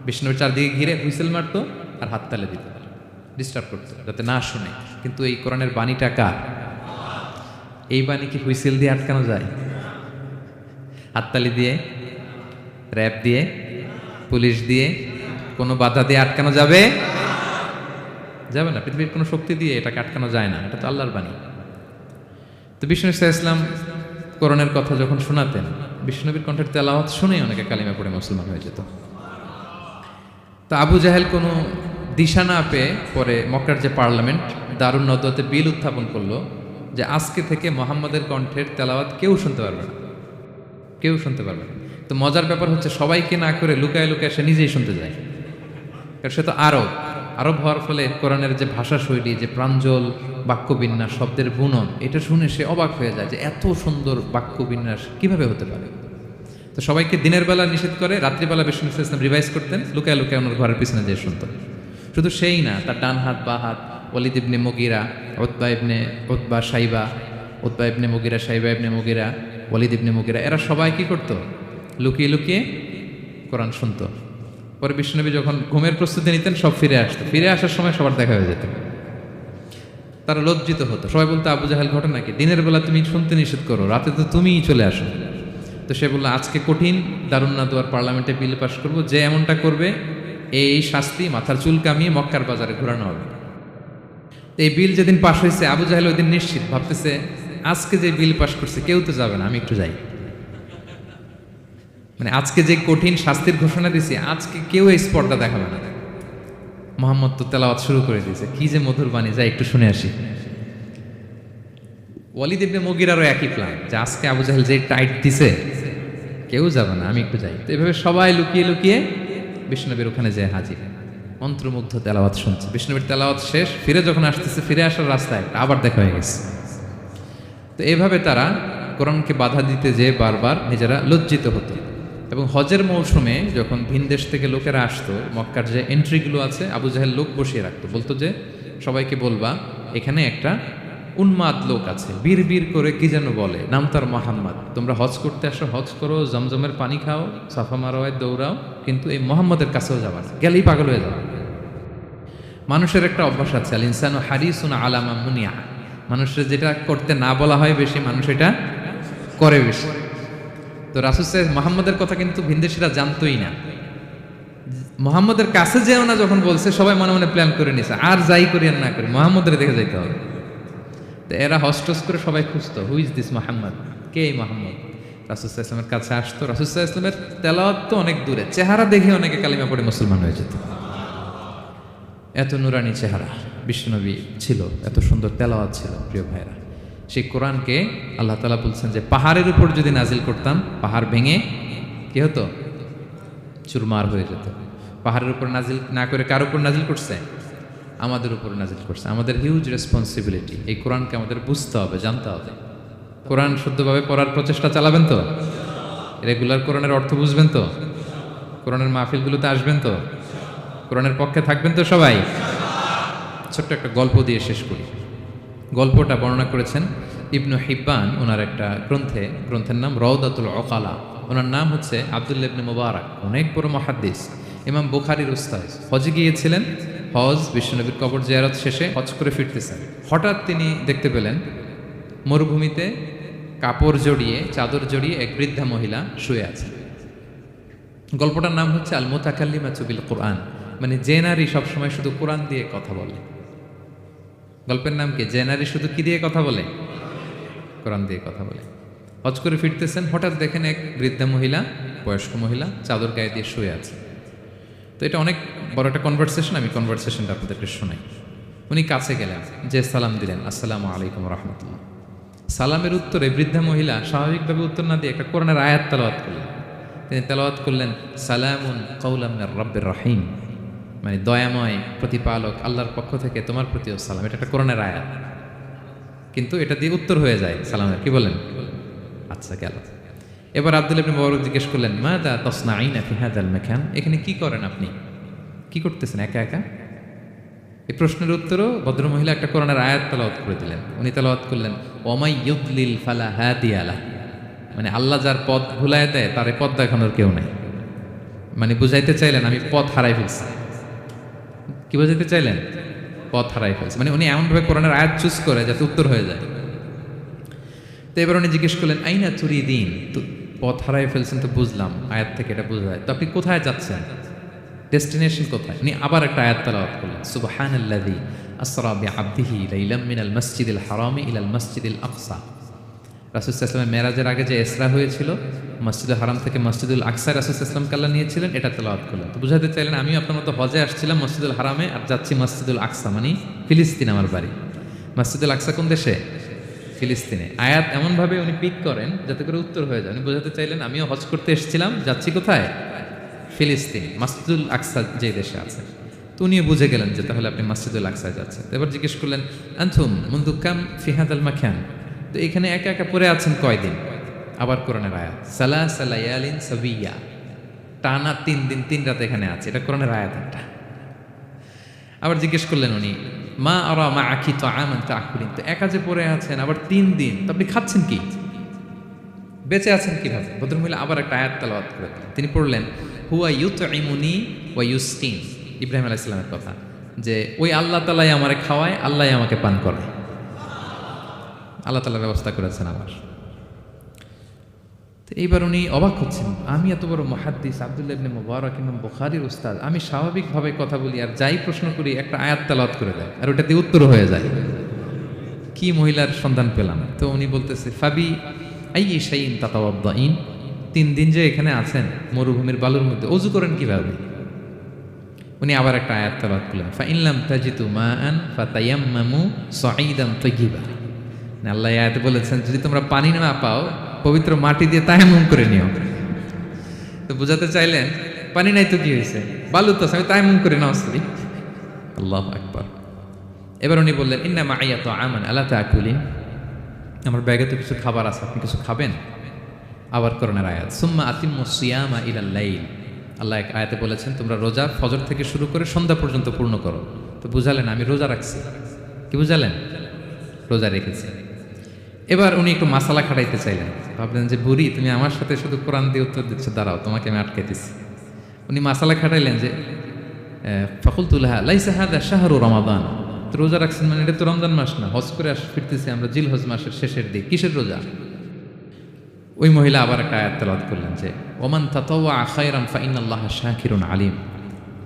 বিশ্বনবীর চারদিকে ঘিরে হুইসেল মারতো আর হাততালি দিত, ডিস্টার্ব করতো যাতে না শুনে। কিন্তু এই কোরআনের বাণীটা কার? এই বাণী কি হুইসেল দিয়ে আটকানো যায়? হাততালি দিয়ে, র‍্যাব দিয়ে, পুলিশ দিয়ে, কোনো বাধা দিয়ে আটকানো যাবে? যাবে না। পৃথিবীর কোনো শক্তি দিয়ে এটাকে আটকানো যায় না, এটা তো আল্লাহর বাণী। তো বিষ্ণু ইসলাম কোরআনের কথা যখন শোনাতেন, বিষ্ণুনবীর কণ্ঠের তেলাওয়াত শুনেই অনেকে কালিমা পড়ে মুসলমান হয়ে যেত। তো আবু জাহেল কোনো দিশা না পেয়ে পরে মক্কার যে পার্লামেন্ট দারুন নদওয়াতে বিল উত্থাপন করলো যে আজকে থেকে মুহাম্মদের কণ্ঠের তেলাওয়াত কেউ শুনতে পারবে না, কেউ শুনতে পারবে না। তো মজার ব্যাপার হচ্ছে সবাইকে না করে লুকায় লুকায় সে নিজেই শুনতে যায়, কারণ সে তো আরব হওয়ার ফলে কোরআনের যে ভাষা শৈলী, যে প্রাঞ্জল বাক্যবিন্যাস, শব্দের বুনন, এটা শুনে সে অবাক হয়ে যায় যে এত সুন্দর বাক্যবিন্যাস কিভাবে হতে পারে। তো সবাইকে দিনের বেলা নিষেধ করে, রাত্রিবেলা বিষ্ণু ইসলাম রিভাইজ করতেন, লুকায় লুকায় ওনার ঘরের পিছনে যেয়ে শুনত। শুধু সেই না, তার ডান হাত বা হাত ওয়ালিদ ইবনে মুগিরা, উতবা ইবনে মুগিরা, শাইবা ইবনে মুগিরা, ওয়ালিদ ইবনে মুগিরা, এরা সবাই কি করত? লুকিয়ে লুকিয়ে কোরআন শুনত। পরে বিশ্বনবী যখন ঘুমের প্রস্তুতি নিতেন সব ফিরে আসতো, ফিরে আসার সময় সবার দেখা হয়ে যেত। তারা লজ্জিত হতো, সবাই বলতো আবু জাহেল ঘটনা কি? দিনের বেলা তুমি শুনতে নিষেধ করো, রাতে তো তুমিই চলে আসো। তো সে বললো আজকে কঠিন দারুন নাদওয়ার পার্লামেন্টে বিল পাস করবো, যে এমনটা করবে এই শাস্তি মাথার চুল কামিয়ে মক্কার বাজারে ঘোরানো হবে। এই বিল যেদিন পাশ হয়েছে আবু জাহেল ওই দিন নিশ্চিত ভাবতেছে আজকে যে বিল পাস করছে কেউ তো যাবে না, আমি একটু যাই। মানে আজকে যে কঠিন শাস্তির ঘোষণা দিছি, আজকে কেউ এই স্পটটা দেখাবে না। মুহাম্মদ তো তেলাওয়াত শুরু করে দিয়েছে, কি যে মধুর বাণী, যাই একটু শুনে আসি। ওয়ালিদ ইবনে মুগিরারও একই প্ল্যান, যে আজকে আবু জাহেল যে টাইট দিছে কেউ যাবে না, আমি একটু যাই। তো এভাবে সবাই লুকিয়ে লুকিয়ে বিষ্ণুনবীর ওখানে যেয়ে হাজির, মন্ত্রমুগ্ধ তেলাওয়াত শুনছে। বিষ্ণুনবীর তেলাওয়াত শেষ, ফিরে যখন আসতেছে, ফিরে আসার রাস্তায় আবার দেখা হয়ে গেছে। তো এইভাবে তারা কোরআনকে বাধা দিতে যেয়ে বারবার নিজেরা লজ্জিত হতো। এবং হজের মৌসুমে যখন ভিন দেশ থেকে লোকেরা আসতো, মক্কার যে এন্ট্রিগুলো আছে আবু জাহেল লোক বসিয়ে রাখতো, বলতো যে সবাইকে বলবা এখানে একটা উন্মাদ লোক আছে, বীর বীর করে কি যেন বলে, নাম তার মোহাম্মদ, তোমরা হজ করতে আসো, হজ করো, জমজমের পানি খাও, সাফা মারোয়ায় দৌড়াও, কিন্তু এই মোহাম্মদের কাছেও যাবা না, গেলেই পাগল হয়ে যাবে। মানুষের একটা অভ্যাস আছে, আল ইনসানু হারিসুন আলা মা মুনিয়া, মানুষের যেটা করতে না বলা হয় বেশি, মানুষ এটা করে বেশি। তো রাসূল সাহেব মুহাম্মদের কথা কিন্তু ভিনদেশীরা জানতোই না। মুহাম্মদের কাছে যেও না যখন বলছে, সবাই মনে মনে প্ল্যান করে নিছে, আর যাই করি আর না করি মুহাম্মদের দেখে যাইতে হবে। তো এরা হস্টস করে সবাই খুঁজতো, হু ইজ দিস মুহাম্মদ, কে এই মুহাম্মদ? রাসূল সাল্লাল্লাহু আলাইহি ওয়াসাল্লামের কাছে আসতো, রাসূল সাল্লাল্লাহু আলাইহি ওয়াসাল্লামের তেলাওয়াত তো অনেক দূরে, চেহারা দেখে অনেকে কালিমা পড়ে মুসলমান হয়ে যেত। এত নুরানি চেহারা বিশ্বনবী ছিল, এত সুন্দর তেলাওয়াত ছিল। প্রিয় ভাইরা, সেই কোরআনকে আল্লাহ তাআলা বলছেন যে পাহাড়ের উপর যদি নাজিল করতাম, পাহাড় ভেঙে কি হতো? চুরমার হয়ে যেত। পাহাড়ের উপর নাজিল না করে কার উপর নাজিল করছে? আমাদের উপর নাজিল করছে। আমাদের হিউজ রেসপন্সিবিলিটি, এই কোরআনকে আমাদের বুঝতে হবে, জানতে হবে। কোরআন শুদ্ধভাবে পড়ার প্রচেষ্টা চালাবেন তো? রেগুলার কোরআনের অর্থ বুঝবেন তো? কোরআনের মাহফিলগুলোতে আসবেন তো? কোরআনের পক্ষে থাকবেন তো সবাই? ছোট্ট একটা গল্প দিয়ে শেষ করি। গল্পটা বর্ণনা করেছেন ইবনু হিব্বান ওনার একটা গ্রন্থের নাম রওদাতুল উকালা। ওনার নাম হচ্ছে আব্দুল্লাহ ইবনে মুবারাক, অনেক বড় মুহাদ্দিস, ইমাম বুখারীর উস্তাদ। হজে গিয়েছিলেন, হজ বিশ্বনবীর কবর জিয়ারত শেষে হজ করে ফিরতেছেন। হঠাৎ তিনি দেখতে পেলেন মরুভূমিতে কাপড় জড়িয়ে, চাদর জড়িয়ে এক বৃদ্ধা মহিলা শুয়ে আছে। গল্পটার নাম হচ্ছে আল মুতাকাল্লিমাতু বিল কোরআন, মানে যে নারী সবসময় শুধু কোরআন দিয়ে কথা বলে। গল্পের নাম কি? যে নারী শুধু কি দিয়ে কথা বলে? কোরআন দিয়ে কথা বলে। হজ করে ফিরতেছেন, হঠাৎ দেখেন এক বৃদ্ধা মহিলা, বয়স্ক মহিলা, চাদর গায়ে দিয়ে শুয়ে আছে। তো এটা অনেক বড় একটা কনভারসেশন, আমি কনভারসেশনটা আপনাদেরকে শোনাই। উনি কাছে গেলেন, যে সালাম দিলেন, আসসালামু আলাইকুম রহমতুল্লাহ। সালামের উত্তরে বৃদ্ধা মহিলা স্বাভাবিকভাবে উত্তর না দিয়ে একটা কোরআনের আয়াত তেলাওয়াত করলেন। তিনি তেলাওয়াত করলেন, সালামুন কাওলাম মির রাব্বির রহিম, মানে দয়াময় প্রতিপালক আল্লাহর পক্ষ থেকে তোমার প্রতিও সালাম। এটা একটা কোরআনের আয়াত, কিন্তু এটা দিয়ে উত্তর হয়ে যায় সালামের। কি বলেন? আচ্ছা, গেল। এবার আব্দুল্লাহ ইবনে মুবারক জিজ্ঞেস করলেন, মাযা তাসনাঈনা ফি হাযাল মাকান, এখানে কি করেন আপনি, কি করতেছেন একা একা? এই প্রশ্নের উত্তরও ভদ্রমহিলা একটা কোরআনের আয়াত তেলাওয়াত করে দিলেন। উনি তেলাওয়াত করলেন, ওয়ামাই ইউদলিল ফালা হাদিয়া লাহ, মানে আল্লাহ যার পথ ভুলায় দেয় তার পথ দেখানোর কেউ নাই। মানে বুঝাইতে চাইলেন আমি পথ হারাই ফেলছি। কি বুঝাইতে চাইলেন? পথ হারাই ফেলছি, মানে উনি এমনভাবে কোরআনের আয়াত চুজ করে যাতে উত্তর হয়ে যায়। তো এবার উনি জিজ্ঞেস করলেন, আইনা তুরিদিন, তো পথ হারাই ফেলছেন তো বুঝলাম, আয়াত থেকে এটা বোঝা যায়, তো আপনি কোথায় যাচ্ছেন, ডেস্টিনেশন কোথায়? উনি আবার একটা আয়াত তেলাওয়াত করলেন, সুবহানাল্লাযী আসরা বিআবদিহি লাইলাম মিনাল মাসজিদিল হারামি ইলাল মাসজিদিল আকসা। রাসূল সাল্লাল্লাহু আলাইহি ওয়াসাল্লাম মেরাজের আগে যে ইসরা হয়েছিল, মসজিদুল হারাম থেকে মসজিদুল আকসা রাসূল সাল্লাল্লাহু আলাইহি ওয়াসাল্লাম আল্লাহ নিয়েছিলেন, এটা তেলাওয়াত করলেন। তো বুঝাতে চাইলেন আমিও আপনার মতো হজে আসছিলাম মসজিদুল হারামে, আর যাচ্ছি মসজিদুল আকসা, মানে ফিলিস্তিন আমার বাড়ি। মসজিদুল আকসা কোন দেশে? ফিলিস্তিনে। আয়াত এমনভাবে উনি পিক করেন যাতে করে উত্তর হয়ে যায়। উনি বোঝাতে চাইলেন আমিও হজ করতে এসেছিলাম, যাচ্ছি কোথায়? ফিলিস্তিন, মসজিদুল আকসা যে দেশে আছে। তো উনিও বুঝে গেলেন যে তাহলে আপনি মসজিদুল আকসায় যাচ্ছেন। এবার জিজ্ঞেস করলেন, আনতুম মুনযু কাম ফি হাযাল মাকান, তো এখানে একা একা পড়ে আছেন কয়দিন? আবার কোরআনের আয়াত, সালাসা লায়ালিন সাবিয়া, টানা 3 দিন 3 রাত এখানে আছে, এটা কোরআনের আয়াত একটা। আবার জিজ্ঞেস করলেন উনি, মা আরা মাআকি তাআমান তাআকুলিন, তো একা যে পড়ে আছেন আবার 3 দিন, তো আপনি খাচ্ছেন কি, বেঁচে আছেন কিভাবে? ভদ্রমহিলা আবার একটা আয়াত তেলাওয়াত করে দিলেন। তিনি পড়লেন, হুয়া ইউতঈমুনি ওয়া ইউসকিন, ইব্রাহিম আলাইহিস সালামের কথা, যে ওই আল্লাহ তাআলাই আমারে খাওয়ায়, আল্লাহই আমাকে পান করায়, আল্লাহ তাআলা ব্যবস্থা করেছেন আমার। তো এইবার উনি অবাক হচ্ছেন, আমি এত বড় মুহাদ্দিস আব্দুল্লাহ ইবনে মুবারক ইমাম বুখারীর উস্তাদ, আমি স্বাভাবিকভাবে কথা বলি আর যাই প্রশ্ন করি একটা আয়াত তেলাওয়াত করে দেয় আর ওটা দিয়ে উত্তর হয়ে যায়, কি মহিলার সন্ধান পেলাম। তো উনি বলতেছে, ফাবি আইয়ি শাইইন তাতাওয়াদ্দাইন, 3 দিন যে এখানে আছেন মরুভূমির বালুর মধ্যে, ওযু করেন কিভাবে? উনি আবার একটা আয়াত তেলাওয়াত করলেন, ফা ইন লাম তাজিদু মাআন ফাতায়াম্মামু সাঈদান তাইয়্যিবা, আল্লাহ আয়াতে বলেছেন যদি তোমরা পানি না পাও পবিত্র মাটি দিয়ে তায়াম্মুম করে নিও। তো বুঝাতে চাইলেন পানি নাই তো কি হয়েছে, বালু তো আমি তায়াম্মুম করে নাও করি। আল্লাহু আকবার। এবার উনি বললেন, ইন্না মাইয়া তাআমান আলা তাকুলিন, আমার ব্যাগে তো কিছু খাবার আছে, আপনি কিছু খাবেন? আবার কোরআনের আয়াত, সুম্মা আতিম্মুস সিয়ামা ইলাল লাইল, আল্লাহ এক আয়াতে বলেছেন তোমরা রোজা ফজর থেকে শুরু করে সন্ধ্যা পর্যন্ত পূর্ণ করো। তো বুঝালেন আমি রোজা রাখছি। কি বুঝালেন? রোজা রেখেছি। এবার উনি একটু মাসালা খাটাইতে চাইলেন, ভাবলেন যে বুড়ি তুমি আমার সাথে শুধু কোরআন দিয়ে উত্তর দিচ্ছ, দাঁড়াও তোমাকে আমি আটকাইতেছি। উনি মাসালা খাটাইলেন যে ফাকুলতু লাহা লাইসা হাযা শাহরু রমাদান, তো রোজা রাখছেন মানে এটা তো রমজান মাস না, হজ করে ফিরতেছি আমরা জিলহজ মাসের শেষের দিক, কিসের রোজা? ওই মহিলা আবার একটা আয়াত তেলাওয়াত করলেন যে ওমান তাতাওয়া খায়রান ফা ইন্নাল্লাহা শাকিরুন আলিম,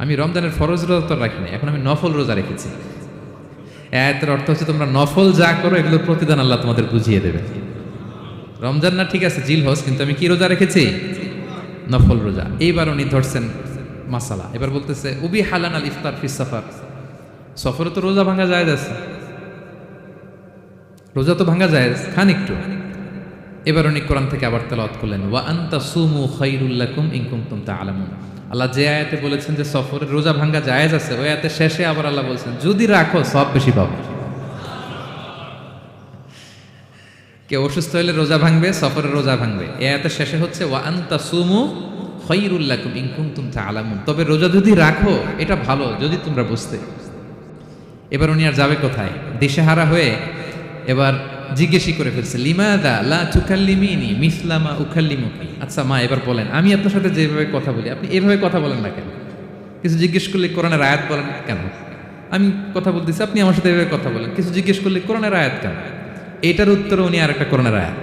আমি রমজানের ফরজ রোজা তো রাখিনি, এখন আমি নফল রোজা রেখেছি। আয়াতের অর্থ হচ্ছে তোমরা নফল যা করো এগুলোর প্রতিদান আল্লাহ তোমাদের বুঝিয়ে দেবে। রমজান না ঠিক আছে জিলহজ, কিন্তু আমি কি রোজা রেখেছি? নফল রোজা। এইবার উনি ধরছেন মাসালা, এবার বলতেছে উবি হালান আল ইফতার ফিস সাফার, সফরে তো রোজা ভাঙা যায় আছে, রোজা তো ভাঙা যায়, খান একটু। এবার উনি কোরআন থেকে আবার তেলাওয়াত করলেন, ওয়া আনতা সুমু খায়রুল লাকুম ইন কুনতুম তা'লামুন, আল্লাহ যে আয়াতে বলেছেন যে সফরে রোজা ভাঙ্গা জায়েজ আছে, ওই আয়াতে শেষে আবার আল্লাহ বলছেন যদি রাখো সব বেশি পাবে। কেউ অসুস্থ হলে রোজা ভাঙবে, সফরে রোজা ভাঙবে, এই আয়াতের শেষে হচ্ছে ওয়া আনতা সুমু খায়রুল লাকুম ইন কুনতুম তা'লামুন, তবে রোজা যদি রাখো এটা ভালো যদি তোমরা বুঝতে। এবার উনি আর যাবে কোথায়, দিশেহারা হয়ে এবার জিজ্ঞেসই করে ফেলছে, লিমাদা লা তুকাল্লিমিনি মিসলা মা উকাল্লিমুকি, আচ্ছা মা এবার বলেন আমি আপনার সাথে যেভাবে কথা বলি আপনি এভাবে কথা বলেন না কেন? কিছু জিজ্ঞেস করলে কোরআনের আয়াত বলেন কেন? আমি কথা বলতেছি আপনি আমার সাথে এভাবে কথা বলেন, কিছু জিজ্ঞেস করলে কোরআনের আয়াত কেন? এইটার উত্তরে উনি আর একটা কোরআনের আয়াত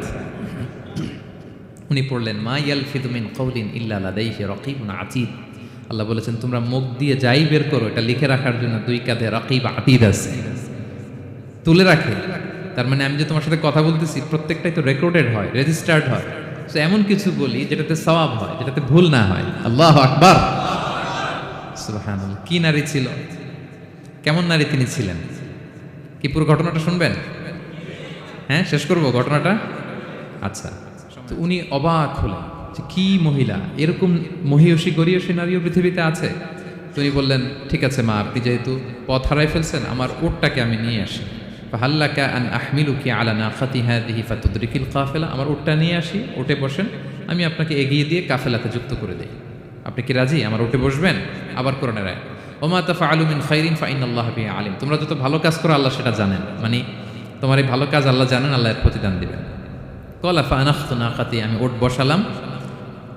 উনি পড়লেন, মা ইয়ালফিযু মিন কাওলিন ইল্লা লাদাইহি রাকীবুন আতীদ, আল্লাহ বলেছেন তোমরা মুখ দিয়ে যাই বের করো এটা লিখে রাখার জন্য 2 কাঁধে রাকীব আতীদ আছে, তুলে রাখে। তার মানে আমি যে তোমার সাথে কথা বলতেছি প্রত্যেকটাই তো রেকর্ডেড হয়, রেজিস্টার্ড হয়। তো এমন কিছু বলি যেটাতে সওয়াব হয়, যেটাতে ভুল না হয়। আল্লাহু আকবার, সুবহানাল্লাহ। কি নারী ছিল, কেমন নারী তিনি ছিলেন? কি পুরো ঘটনাটা শুনবেন? হ্যাঁ, শেষ করবো ঘটনাটা। আচ্ছা, তো উনি অবাক হলেন যে কি মহিলা, এরকম মহিয়সী গরিয়সী নারীও পৃথিবীতে আছে। তো উনি বললেন, ঠিক আছে মা, আপনি যেহেতু পথ হারাই ফেলছেন, আমার উটটাকে আমি নিয়ে আসি। ফাহাল্লাকা আন আহমিলুকি আলা নাকাতি হাদিহি ফাতুদরিকিল কাফেলা, আমার উটটা নিয়ে আসি, উঠে বসেন, আমি আপনাকে এগিয়ে দিয়ে কাফেলাতে যুক্ত করে দিই। আপনি কি রাজি আমার উঠে বসবেন? আবার কোরআনের আয়াত, ওমা তাফআলু মিন খাইরিন ফাইনাল্লাহা বিহি আলিম, তোমরা যত ভালো কাজ করো আল্লাহ সেটা জানেন, মানে তোমার এই ভালো কাজ আল্লাহ জানেন, আল্লাহ এর প্রতিদান দিবেন। কলা ফানাখতু নাকাতি, আমি উট বসালাম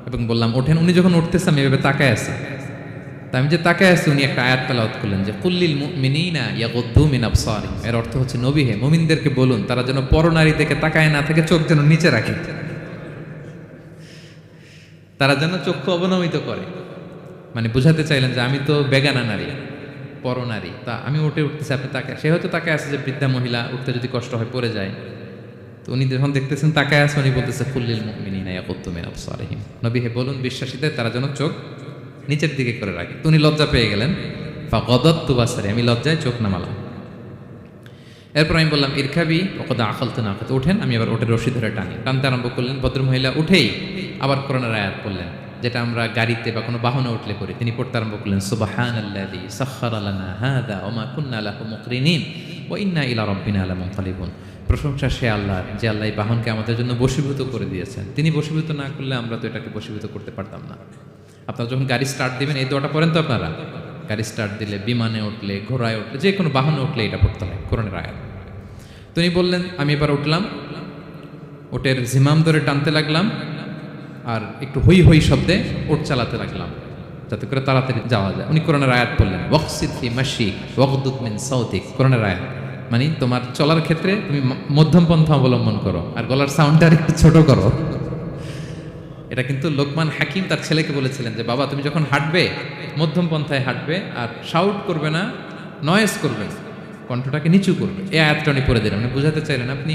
এবং বললাম ওঠেন। উনি যখন উঠতেছে আমি এভাবে তাকায় আছি, তা আমি যে তাকায় আছি উনি একটা আয়াত তেলাওয়াত করলেন যে কুল্লিল মুমিনিনা ইয়াগুদ্দু মিন আবসারিহিম, এর অর্থ হচ্ছে নবী হে, মুমিনদেরকে বলুন তারা যেন পরনারী দিকে তাকায় না থেকে চোখ যেন নিচে রাখে, তারা যেন চক্ষু অবনমিত করে। মানে বুঝাতে চাইলেন যে আমি তো বেগানা নারী, পরনারী, তা আমি উঠতেছি, আপনি তাকায়, সে হয়তো তাকায় আছে যে বৃদ্ধা মহিলা উঠতে যদি কষ্ট হয় পড়ে যায়। তো উনি যখন দেখতেছেন তাকায় আছে, উনি বলতেছে কুল্লিল মুমিনিনা ইয়াগুদ্দু মিন আবসারিহিম, নবী হে বলুন বিশ্বাসীদের তারা যেন চোখ নিচের দিকে করে রাখে। তো উনি লজ্জা পেয়ে গেলেন, ফাগাদাততু বাসারি, আমি লজ্জায় চোখ নামালাম। এরপর আমি বললাম ইরকাবি ওয়াকাদ আখালতু নাকাত, ওঠেন, আমি আবার ওটের রশি ধরে টানতে আরম্ভ করলেন। ভদ্রমহিলা উঠেই আবার কোরআনের আয়াত পড়লেন, যেটা আমরা গাড়িতে বা কোনো বাহনে উঠলে করি। তিনি পড়তে আরম্ভ করলেন সুবহানাল্লাযী সাখখারা লানা হাযা ওয়া মা কুন্না লাহু মুকরিনিন ওয়া ইন্না ইলা রাব্বিনা লামুনকালিবুন, প্রশংসা সে আল্লাহ যে আল্লাহ এই বাহনকে আমাদের জন্য বশীভূত করে দিয়েছেন, তিনি বশীভূত না করলে আমরা তো এটাকে বশীভূত করতে পারতাম না। আপনারা যখন গাড়ি স্টার্ট দিবেন এই দোয়াটা পড়েন তো আপনারা? গাড়ি স্টার্ট দিলে, বিমানে উঠলে, ঘোড়ায় উঠলে, যে কোনো বাহনে উঠলে এটা পড়তে হয়, কোরআনের আয়াত। তো উনি বললেন, আমি এবার উঠলাম, ওটের জিমাম ধরে টানতে লাগলাম আর একটু হই হই শব্দে ওট চালাতে লাগলাম যাতে করে তাড়াতাড়ি যাওয়া যায়। উনি কোরআনের আয়াত পড়লেন, ওয়াকসিদ ফি মাশিক ওয়াগদুদ মিন সাউতিক, কোরআনের আয়াত, মানে তোমার চলার ক্ষেত্রে তুমি মধ্যম পন্থা অবলম্বন করো আর গলার সাউন্ডটা একটু ছোট করো। এটা কিন্তু লোকমান হাকিম তার ছেলেকে বলেছিলেন যে বাবা তুমি যখন হাঁটবে মধ্যম পন্থায় হাঁটবে আর শাউট করবে না, নয়েজ করবে না, কণ্ঠটাকে নিচু করবে। এই আয়াতটা উনি পড়ে দিলেন। উনি বুঝাতে চাইলেন আপনি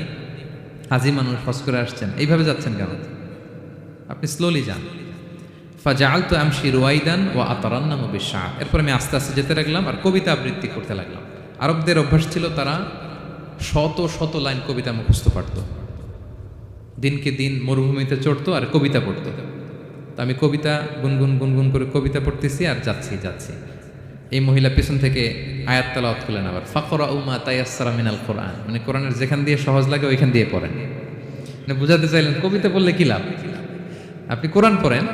হাজি মানুষ, হজ করে আসছেন, এইভাবে যাচ্ছেন কেন, আপনি স্লোলি যান। ফাজাআলতু আমশি রুয়াইদান ওয়া আতারান্নামু বিশআর, এরপর আমি আস্তে আস্তে যেতে লাগলাম আর কবিতা আবৃত্তি করতে লাগলাম। আরবদের অভ্যাস ছিল তারা শত শত লাইন কবিতা মুখস্থ পারত, দিনকে দিন মরুভূমিতে চড়তো আর কবিতা পড়তো। তো আমি কবিতা গুনগুন গুনগুন করে কবিতা পড়তেছি আর যাচ্ছি। এই মহিলা পেছন থেকে আয়াত তেলাওয়াত করলেন আবার, ফাকরাউ মা তায়াসসারা মিনাল কোরআন, মানে কোরআনের যেখান দিয়ে সহজ লাগে ওইখান দিয়ে পড়েন। মানে বুঝাতে চাইলেন কবিতা পড়লে কি লাভ, আপনি কোরআন পড়েন।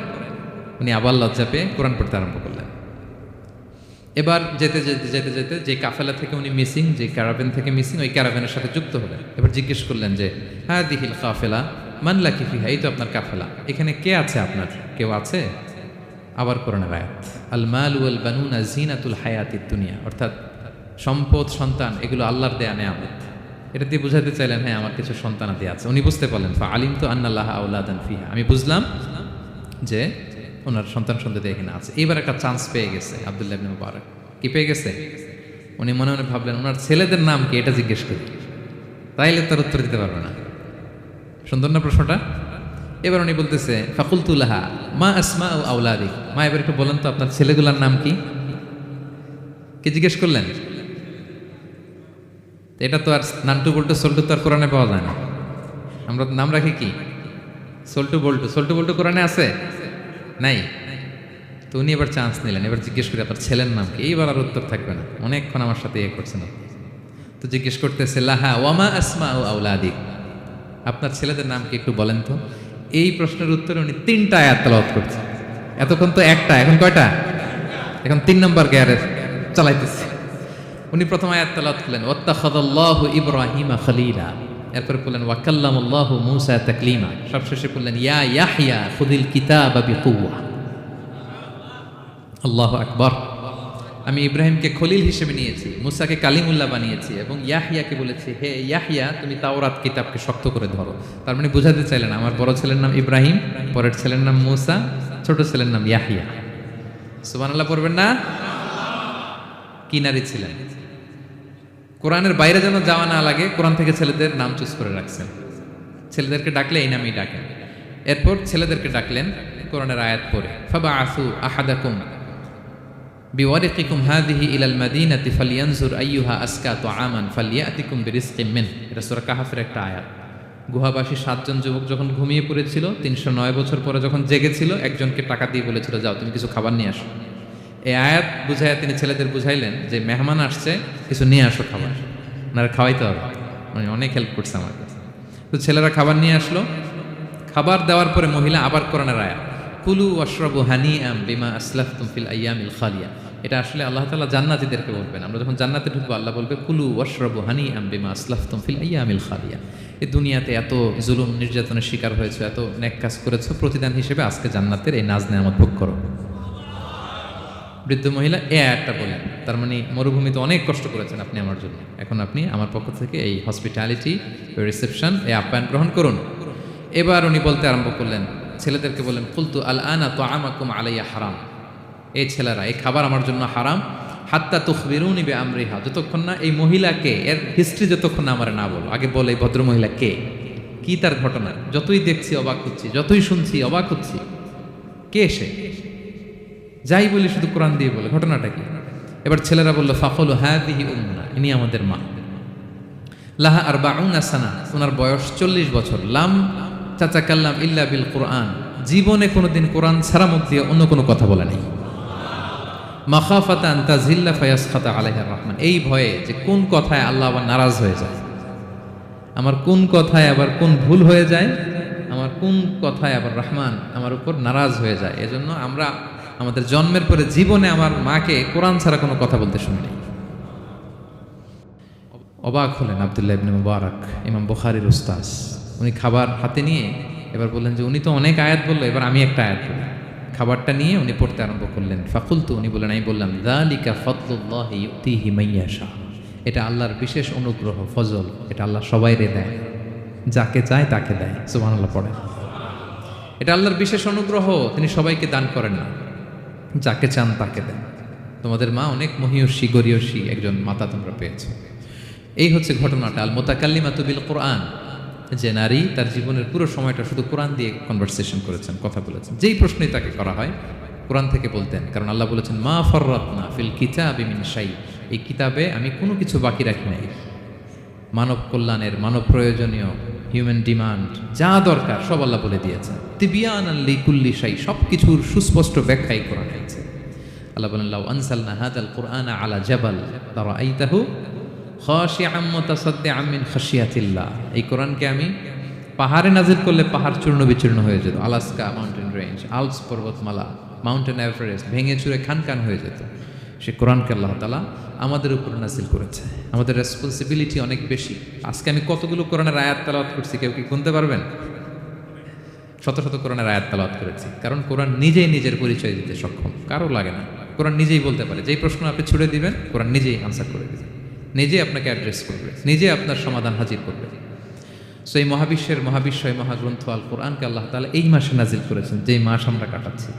উনি আবার লজ্জা পেয়ে কোরআন পড়তে আরম্ভ করলেন। এবার যেতে যে কাফেলা থেকে উনি মিসিং, যে ক্যারাভেন থেকে মিসিং, ওই ক্যারাভেনের সাথে যুক্ত হলেন। এবার জিজ্ঞেস করলেন যে হাদিহিল কাফেলা মান লাকি ফিহা, এই তো আপনার কাফেলা, এখানে কে আছে আপনার, কেউ আছে? আবার কোরআনের আয়াত, আল মাল ওয়াল বানুনা জিনাতুল হায়াতিদ দুনিয়া, অর্থাৎ সম্পদ সন্তান এগুলো আল্লাহর দেয়া নেয়ামত। এটা দিয়ে বুঝাতে চাইলেন হ্যাঁ আমার কিছু সন্তানাদি আছে। উনি বুঝতে পারলেন ফা আলিমতু আন্নাল্লাহা আওলাদান ফিহা, আমি বুঝলাম যে ওনার সন্তান সন্ততি এখানে আছে। এইবার একটা চান্স পেয়ে গেছে আব্দুল্লাহ ইবনে মুবারক। কি পেয়ে গেছে? উনি মনে মনে ভাবলেন ওনার ছেলেদের নাম কি, এটা জিজ্ঞেস করি, তাইলে তার উত্তর দিতে পারবে না। সুন্দর না প্রশ্নটা? এবার উনি বলতেছে ফাকুলতু লাহা মা আসমাউ আওলাদিক, মা এবার একটু বলেন তো আপনার ছেলেগুলোর নাম কি? কি জিজ্ঞেস করলেন? এটা তো আর নান্টু বল্টু সল্টু তো আর কোরআনে পাওয়া যায় না। আমরা নাম রাখি কি সল্টু বল্টু কোরআনে আছে নাই? তো উনি এবার চান্স নিলেন, এবার জিজ্ঞেস করি আপনার ছেলের নাম কি। এইবার আর উত্তর থাকবে না, অনেকক্ষণ আমার সাথে করছে না। তো জিজ্ঞেস করতেছে লাহা ওয়ামা আসমাউ আওলাদিক, আপনার ছেলেদের নাম কি একটু বলেন তো। এই প্রশ্নের উত্তরে উনি 3টা আয়াত তেলাওয়াত করছে। এতক্ষণ তো একটা, এখন কয়টা? এখন 3 নম্বর গিয়ারে চালাইতেছে। উনি প্রথম আয়াত তেলাওয়াত করলেন ওয়াত্তাখাযাল্লাহু ইব্রাহিমা খলিলা, এরপর বললেন ওয়া কাল্লামাল্লাহু মূসা তাকলিমা, সবশেষে বললেন ইয়া ইয়াহইয়া খুযিল কিতাবা বিকুওয়া। আল্লাহু আকবার। আমি ইব্রাহিমকে খলিল হিসেবে নিয়েছি, মুসাকে কালিমুল্লাহ বানিয়েছি এবং ইয়াহইয়াকে বলেছি হে ইয়াহইয়া তুমি তাওরাত কিতাবকে শক্ত করে ধরো। তার মানে বোঝাতে চাইলেন আমার বড় ছেলের নাম ইব্রাহিম, পরের ছেলের নাম মুসা, ছোট ছেলের নাম ইয়াহইয়া। সুবহানাল্লাহ পড়বেন না? কি নারী ছিলেন! কোরআনের বাইরে যেন যাওয়া না লাগে, কোরআন থেকে ছেলেদের নাম চুজ করে রাখছেন। ছেলেদেরকে ডাকলে এই নামই ডাকেন। এরপর ছেলেদেরকে ডাকলেন কোরআনের আয়াত পড়ে, ফাবাআসু আহাদাকুম বিওয়ারিকিকুম হাযিহি ইলাল মাদিনাতি ফালিয়ানজুর আইয়ুহা আসকা তুআমান ফালিয়াতিকুম বিরিজকিম মিন। এটা সূরা কাহাফের একটা আয়াত। গুহাবাসী 7 জন যুবক যখন ঘুমিয়ে পড়েছিল, 309 বছর পরে যখন জেগেছিল, একজনকে টাকা দিয়ে বলেছিল যাও তুমি কিছু খাবার নিয়ে আসো। এই আয়াত বুঝাইয়া তিনি ছেলেদের বুঝাইলেন যে মেহমান আসছে, কিছু নিয়ে আসো খাবার, ওনারা খাওয়াইতে হবে। মানে অনেক হেল্প করছে আমাকে। তো ছেলেরা খাবার নিয়ে আসলো। খাবার দেওয়ার পরে মহিলা আবার কোরআনের আয়াত, কুলু ওয়াশরাবু হানিআম বিমা আসলাফতুম ফিল আইয়ামিল খালিয়া। এটা আসলে আল্লাহ তাআলা জান্নাতীদেরকে বলবেন। আমরা যখন জান্নাতে ঢুকবো আল্লাহ বলবে কুলু ওয়াশরাবু হানিআম বিমা আসলাফতুম ফিল আইয়ামিল খালিয়া। এই দুনিয়াতে এত জুলুম নির্যাতনের শিকার হয়েছে, এত নেক কাজ করেছো, প্রতিদান হিসেবে আজকে জান্নাতের এই নাজ নেয়ামত ভোগ করো। বৃদ্ধ মহিলা এ আয়াতটা বলেন, তার মানে মরুভূমিতে অনেক কষ্ট করেছেন আপনি আমার জন্য, এখন আপনি আমার পক্ষ থেকে এই হসপিটালিটি, রিসেপশন, এই আপ্যায়ন গ্রহণ করুন। এবার উনি বলতে আরম্ভ করলেন, ছেলেদেরকে বললেন কুলতু আল আনা তুআমাকুম আলাইয়া হারাম। এই ছেলেরা, এই খাবার আমার জন্য হারাম। হাত্তা তুখবিরুনি বিআমরিহা, যতক্ষণ না এই মহিলাকে, এর হিস্ট্রি যতক্ষণ না আমার না বলো। আগে বলে এই ভদ্র মহিলা কে, কি তার ঘটনা। যতই দেখছি অবাক হচ্ছি, যতই শুনছি অবাক হচ্ছি। কে সে? যাই বলি শুধু কোরআন দিয়ে বলে, ঘটনাটা কি? এবার ছেলেরা বললো ফাকলু হাযিহি উম্মুনা, ইনি আমাদের মা। লাহা আরবাউনা সানা, ওনার বয়স 40 বছর। লাম তাতাকাল্লাম ইল্লা বিল কুরআন, জীবনে কোনোদিন কোরআন ছাড়া মুখ দিয়ে অন্য কোনো কথা বলে নেই। মাখাফাতা আন তাযিল্লা ফায়াসখাতা আলাইহির রহমান, এই ভয়ে যে কোন কথায় আল্লাহ আবার নারাজ হয়ে যায়, আমার কোন কথায় আবার কোন ভুল হয়ে যায়, আমার কোন কথায় আবার রহমান আমার উপর নারাজ হয়ে যায়। এজন্য আমরা আমাদের জন্মের পরে জীবনে আমার মাকে কোরআন ছাড়া কোনো কথা বলতে শুনিনি। অবাক হলেন আব্দুল্লাহ ইবনে মুবারক, ইমাম বুখারীর উস্তাদ। উনি খাবার হাতে নিয়ে এবার বললেন যে উনি তো অনেক আয়াত বললো, এবার আমি একটা আয়াত বলি। খাবারটা নিয়ে উনি পড়তে আরম্ভ করলেন। ফাকুলতু, উনি বললেন, আমি বললাম যালিকা ফাদলুল্লাহি ইউতিহি মাইয়াশা, এটা আল্লাহর বিশেষ অনুগ্রহ, ফজল। এটা আল্লাহ সবাইরে দেয়, যাকে চায় তাকে দেয়। সুবহানাল্লাহ পড়ে। এটা আল্লাহর বিশেষ অনুগ্রহ, তিনি সবাইকে দান করেন না, যাকে চান তাকে দেন। তোমাদের মা অনেক মহিয়সী গরিয়সী একজন মাতা তোমরা পেয়েছো। এই হচ্ছে ঘটনাটা। আল মুতাকাল্লিমাতু বিল কোরআন, যে নারী তার জীবনের পুরো সময়টা শুধু কোরআন দিয়ে কনভারসেশন করেছেন, কথা বলেছেন। যেই প্রশ্নই তাকে করা হয় কোরআন থেকে বলতেন, কারণ আল্লাহ বলেছেন মা ফাররাতনা ফিল কিতাবি মিন শাই, এই কিতাবে আমি কোনো কিছু বাকি রাখি নাই। মানব কল্যাণের, মানব প্রয়োজনীয়, হিউম্যান ডিমান্ড যা দরকার সব আল্লাহ বলে দিয়েছেন। তিবিয়ানান লিকুল্লি শাই, সব কিছুর সুস্পষ্ট ব্যাখ্যাই কোরআন আছে। আল্লাহ বলেন লাউ আনসালনা হাযাল কুরআনা আলা জাবাল লারাআইতাহু খাশিআম মুতাসাদ্দিআম মিন খাশিয়াতিল্লাহ, এই কোরআনকে আমি পাহাড়ে নাজিল করলে পাহাড় চূর্ণ বিচূর্ণ হয়ে যেত। আলাস্কা মাউন্টেন রেঞ্জ, আলপস পর্বতমালা, মাউন্টেন এভারেস্ট ভেঙে চুরে খান খান হয়ে যেত। সে কোরআনকে আল্লাহ তাআলা আমাদের উপর নাজিল করেছে। আমাদের রেসপন্সিবিলিটি অনেক বেশি। আজকে আমি কতগুলো কোরআনের আয়াত তেলাওয়াত করছি, কেউ কি গুনতে পারবেন? শত শত কোরআনের আয়াত তেলাওয়াত করেছি, কারণ কোরআন নিজেই নিজের পরিচয় দিতে সক্ষম, কারো লাগে না। কোরআন নিজেই বলতে পারে, যেই প্রশ্ন আপনি ছুড়ে দিবেন কোরআন নিজেই আনসার করে দিবে, নিজেই আপনাকে অ্যাড্রেস করবে, নিজে আপনার সমাধান হাজির করবে। সো এই মহাবিশ্বের মহাবিশ্বয় মহাগ্রন্থ আল কোরআনকে আল্লাহ তাআলা এই মাসে নাজিল করেছেন, যেই মাস আমরা কাটাচ্ছি।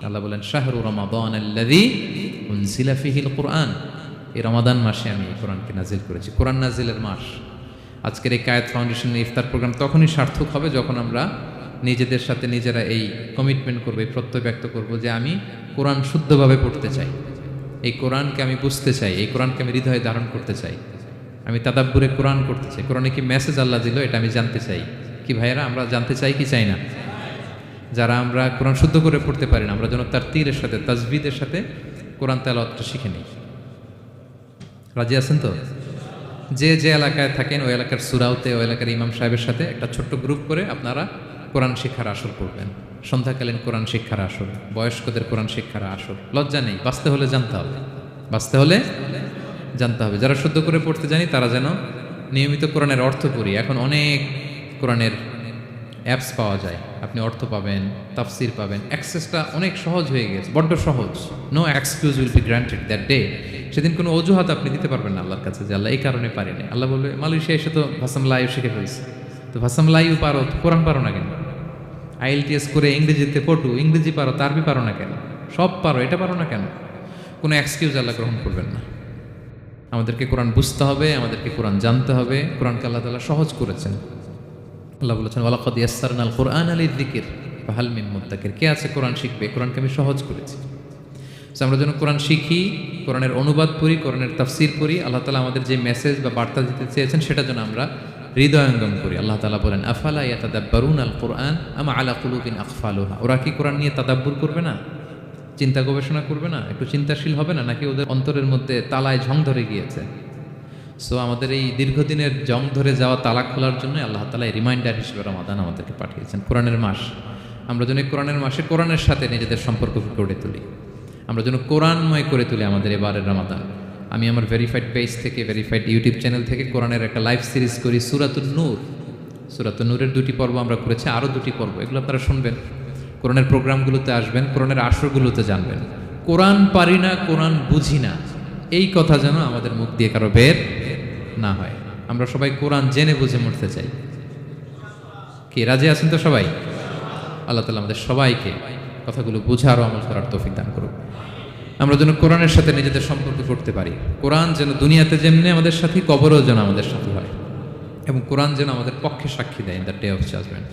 আল্লাহ বলেন শাহরু রমাদান আল্লাযী উনজিলা ফীহিল কুরআন, এই রমাদান মাসে আমি এই কোরআনকে নাজিল করেছি। কোরআন নাজিলের মাস। আজকের এই কায়েত ফাউন্ডেশনের ইফতার প্রোগ্রাম তখনই সার্থক হবে যখন আমরা নিজেদের সাথে নিজেরা এই কমিটমেন্ট করবো, এই প্রত্যয় ব্যক্ত করবো যে আমি কোরআন শুদ্ধভাবে পড়তে চাই, এই কোরআনকে আমি বুঝতে চাই, এই কোরআনকে আমি হৃদয়ে ধারণ করতে চাই, আমি তাদাব্বুরে কোরআন করতে চাই। কোরআনে কি মেসেজ আল্লাহ দিল এটা আমি জানতে চাই। কি ভাইয়েরা, আমরা জানতে চাই কি চাই না? যারা আমরা কোরআন শুদ্ধ করে পড়তে পারি না, আমরা যেন তার তীরের সাথে, তাজবিদের সাথে কোরআন তেলাওয়াতটা শিখে নিই। রাজি আছেন তো? যে যে এলাকায় থাকেন ওই এলাকার সুরাউতে, ওই এলাকার ইমাম সাহেবের সাথে একটা ছোট্ট গ্রুপ করে আপনারা কোরআন শিক্ষার আসর করবেন। সন্ধ্যাকালীন কোরআন শিক্ষার আসর, বয়স্কদের কোরআন শিক্ষার আসর। লজ্জা নেই, বাঁচতে হলে জানতে হবে, বাঁচতে হলে জানতে হবে। যারা শুদ্ধ করে পড়তে জানি তারা যেন নিয়মিত কোরআনের অর্থ পড়ি। এখন অনেক কোরআনের অ্যাপস পাওয়া যায়, আপনি অর্থ পাবেন, তাফসির পাবেন, অ্যাক্সেসটা অনেক সহজ হয়ে গেছে, বড্ড সহজ। No excuse will be granted that day. সেদিন কোনো অজুহাত আপনি দিতে পারবেন না আল্লাহর কাছে যে আল্লাহ এই কারণে পারি না। আল্লাহ বলবে মালয়েশিয়া এসে তো ভাসাম লাইও শিখে ফেলছে, তো ভাসাম লাইও পারো, কোরআন পারো না কেন? IELTS করে ইংরেজিতে পটু, ইংরেজি পারো, আরবি পারো না কেন? সব পারো, এটা পারো না কেন? কোনো এক্সকিউজ আল্লাহ গ্রহণ করবেন না। আমাদেরকে কোরআন বুঝতে হবে, আমাদেরকে কোরআন জানতে হবে। কোরআনকে আল্লাহ তাআলা সহজ করেছেন। আল্লাহ বলেছেন ওয়ালাকাদ ইয়াসসারনাল কুরআনা লিযিকর ফাহাল মিন মুদ্দাকির, কে আছে কোরআন শিখবে? কোরআনকে আমি সহজ করেছি। আমরা যেন কোরআন শিখি, কোরআনের অনুবাদ পড়ি, কোরআনের তাফসির পড়ি, আল্লাহ তাআলা আমাদের যে মেসেজ বা বার্তা দিতে চেয়েছেন সেটা যেন আমরা হৃদয়ঙ্গম করি। আল্লাহ তাআলা বলেন, আফালা ইয়াতাদাব্বারুনাল কুরআন আম আলা কুলুবিন আকফালুহা। ওরা কি কোরআন নিয়ে তাদাব্বুর করবে না, চিন্তা গবেষণা করবে না, একটু চিন্তাশীল হবে না, নাকি ওদের অন্তরের মধ্যে তালায় ঝং ধরে গিয়েছে? সো আমাদের এই দীর্ঘদিনের জং ধরে যাওয়া তালা খোলার জন্য আল্লাহ তাআলা এই রিমাইন্ডার হিসেবে রমাদান আমাদেরকে পাঠিয়েছেন, কোরআনের মাস। আমরা যেন কোরআনের মাসে কোরআনের সাথে নিজেদের সম্পর্ককে গড়ে তুলি, আমরা যেন কোরআনময় করে তুলি আমাদের এবারের রমাদান। আমি আমার ভেরিফাইড পেজ থেকে, ভেরিফাইড ইউটিউব চ্যানেল থেকে কোরআনের একটা লাইভ সিরিজ করি, সূরাতুন নূর। সূরাতুন নূরের 2টি পর্ব আমরা করেছি, আরও 2টি পর্ব, এগুলো আপনারা শুনবেন, কোরআনের প্রোগ্রামগুলোতে আসবেন, কোরআনের আসরগুলোতে জানবেন। কোরআন পারি না, কোরআন বুঝি না, এই কথা যেন আমাদের মুখ দিয়ে কারো বের না হয়। আমরা সবাই কোরআন জেনে বুঝে মরতে চাই। কি রাজি আছেন তো সবাই? আল্লাহ তাআলা আমাদের সবাইকে কথাগুলো বুঝার ও আমল করার তৌফিক দান করুন। আমরা যেন কোরআনের সাথে নিজেদের সম্পর্ক করতে পারি, কোরআন যেন দুনিয়াতে যেমনি আমাদের সাথে, কবরেও যেন আমাদের সাথে হয়, এবং কোরআন যেন আমাদের পক্ষে সাক্ষী দেয় in the day of judgement.